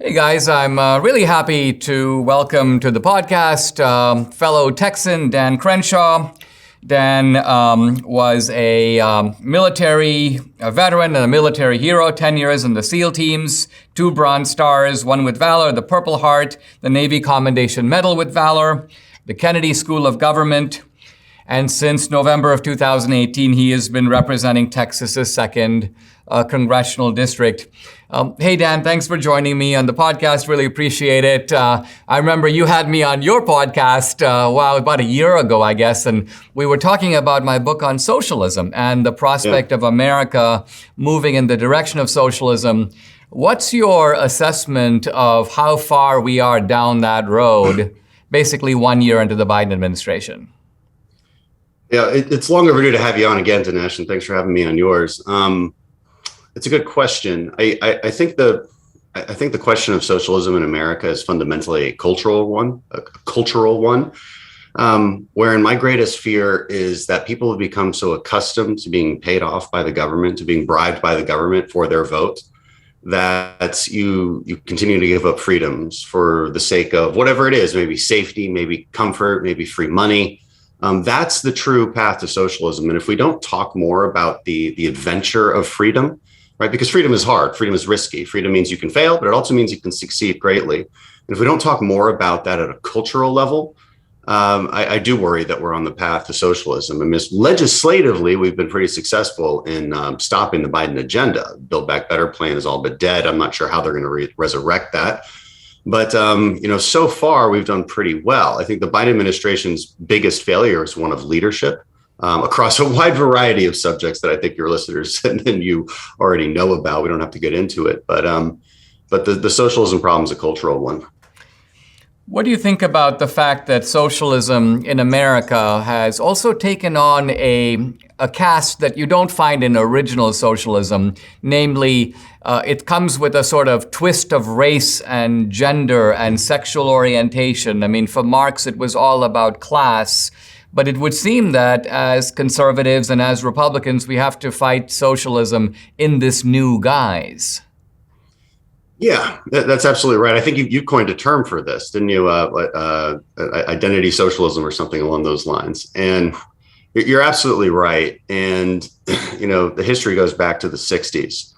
Hey guys, I'm really happy to welcome to the podcast fellow Texan Dan Crenshaw. Dan was a military veteran and a military hero, 10 years in the SEAL teams, 2 Bronze Stars, 1 with Valor, the Purple Heart, the Navy Commendation Medal with Valor, the Kennedy School of Government, and since November of 2018, he has been representing Texas's 2nd congressional district. Hey, Dan, thanks for joining me on the podcast. Really appreciate it. I remember you had me on your podcast, about a year ago, I guess, and we were talking about my book on socialism and the prospect of America moving in the direction of socialism. What's your assessment of how far we are down that road, basically 1 year into the Biden administration? Yeah, it's long overdue to have you on again, Dinesh, and thanks for having me on yours. It's a good question. I think the question of socialism in America is fundamentally a cultural one, wherein my greatest fear is that people have become so accustomed to being paid off by the government, to being bribed by the government for their vote, that you continue to give up freedoms for the sake of whatever it is, maybe safety, maybe comfort, maybe free money. That's the true path to socialism. And if we don't talk more about the adventure of freedom, right? Because freedom is hard, freedom is risky. Freedom means you can fail, but it also means you can succeed greatly. And if we don't talk more about that at a cultural level, I do worry that we're on the path to socialism. I mean, legislatively, we've been pretty successful in stopping the Biden agenda. Build Back Better plan is all but dead. I'm not sure how they're going to resurrect that. But, so far we've done pretty well. I think the Biden administration's biggest failure is one of leadership across a wide variety of subjects that I think your listeners and you already know about. We don't have to get into it. But the socialism problem is a cultural one. What do you think about the fact that socialism in America has also taken on a cast that you don't find in original socialism? Namely, it comes with a sort of twist of race and gender and sexual orientation. I mean, for Marx, it was all about class. But it would seem that as conservatives and as Republicans, we have to fight socialism in this new guise. Yeah, that's absolutely right. I think you coined a term for this, didn't you? Identity socialism or something along those lines. And you're absolutely right. And, the history goes back to the 60s,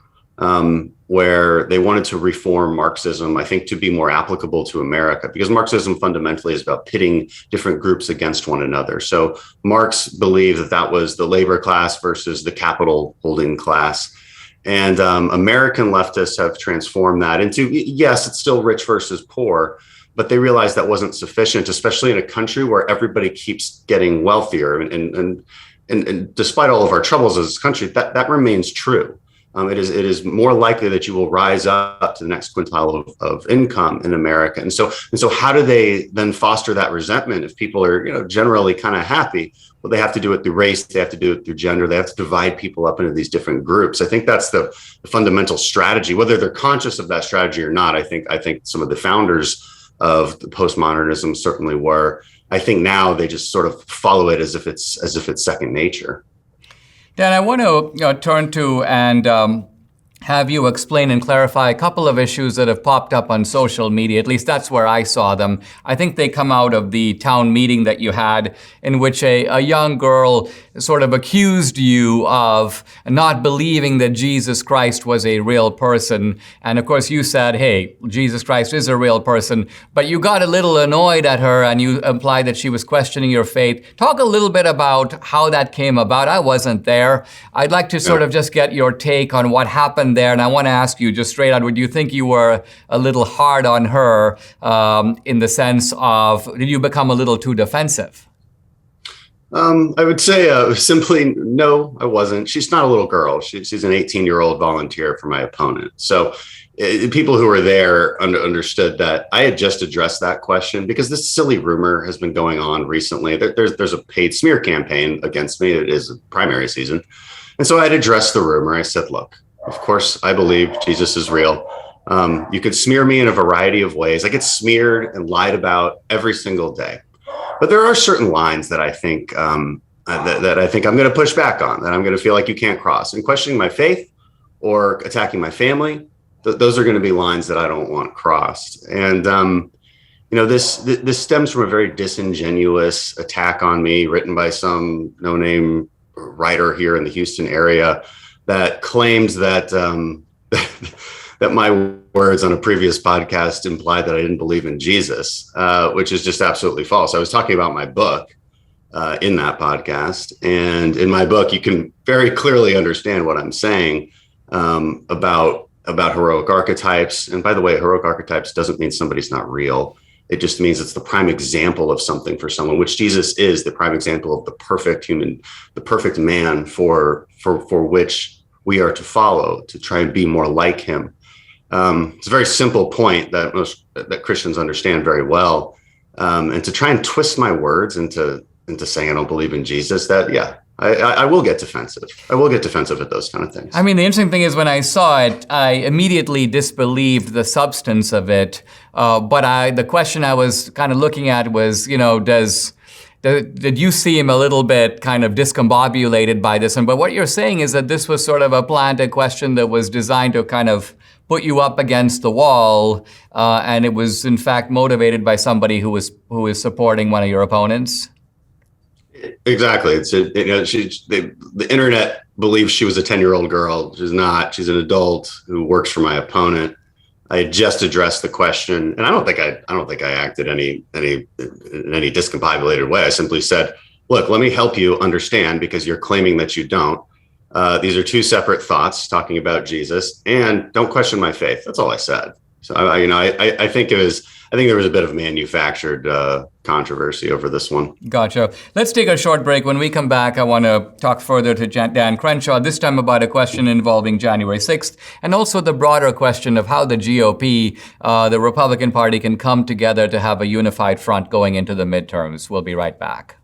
where they wanted to reform Marxism, I think, to be more applicable to America, because Marxism fundamentally is about pitting different groups against one another. So Marx believed that was the labor class versus the capital holding class. And American leftists have transformed that into, yes, it's still rich versus poor, but they realized that wasn't sufficient, especially in a country where everybody keeps getting wealthier. And despite all of our troubles as a country, that remains true. It is more likely that you will rise up to the next quintile of income in America. And so how do they then foster that resentment if people are, generally kind of happy? Well, they have to do it through race. They have to do it through gender. They have to divide people up into these different groups. I think that's the fundamental strategy, whether they're conscious of that strategy or not. I think some of the founders of the postmodernism certainly were. I think now they just sort of follow it as if it's second nature. Dan, I want to turn to and have you explain and clarify a couple of issues that have popped up on social media. At least that's where I saw them. I think they come out of the town meeting that you had, in which a young girl sort of accused you of not believing that Jesus Christ was a real person. And of course you said, hey, Jesus Christ is a real person, but you got a little annoyed at her and you implied that she was questioning your faith. Talk a little bit about how that came about. I wasn't there. I'd like to sort of just get your take on what happened there. And I want to ask you just straight out, would you think you were a little hard on her in the sense of, did you become a little too defensive? I would say simply, no, I wasn't. She's not a little girl. She's an 18-year-old volunteer for my opponent. So people who were there understood that I had just addressed that question because this silly rumor has been going on recently. There's a paid smear campaign against me. It is a primary season. And so I had addressed the rumor. I said, look, of course, I believe Jesus is real. You could smear me in a variety of ways. I get smeared and lied about every single day. But there are certain lines that I think that I think I'm going to push back on, that I'm going to feel like you can't cross. And questioning my faith or attacking my family those are going to be lines that I don't want crossed. And this stems from a very disingenuous attack on me written by some no-name writer here in the Houston area that claims that that my words on a previous podcast implied that I didn't believe in Jesus, which is just absolutely false. I was talking about my book in that podcast, and in my book, you can very clearly understand what I'm saying about heroic archetypes. And by the way, heroic archetypes doesn't mean somebody's not real. It just means it's the prime example of something for someone, which Jesus is, the prime example of the perfect human, the perfect man for which we are to follow, to try and be more like him. It's a very simple point that Christians understand very well. And to try and twist my words into saying I don't believe in Jesus, I will get defensive. I will get defensive at those kind of things. I mean, the interesting thing is when I saw it, I immediately disbelieved the substance of it. But the question I was kind of looking at was, did you seem a little bit kind of discombobulated by this? But what you're saying is that this was sort of a planted question that was designed to kind of put you up against the wall, and it was in fact motivated by somebody who is supporting one of your opponents. Exactly. The internet believes she was a 10-year-old girl. She's not. She's an adult who works for my opponent. I had just addressed the question, and I don't think I acted in any discombobulated way. I simply said, "Look, let me help you understand because you're claiming that you don't. These are two separate thoughts talking about Jesus, and don't question my faith." That's all I said. So I think there was a bit of manufactured controversy over this one. Gotcha. Let's take a short break. When we come back, I want to talk further to Dan Crenshaw, this time about a question involving January 6th, and also the broader question of how the GOP, the Republican Party, can come together to have a unified front going into the midterms. We'll be right back.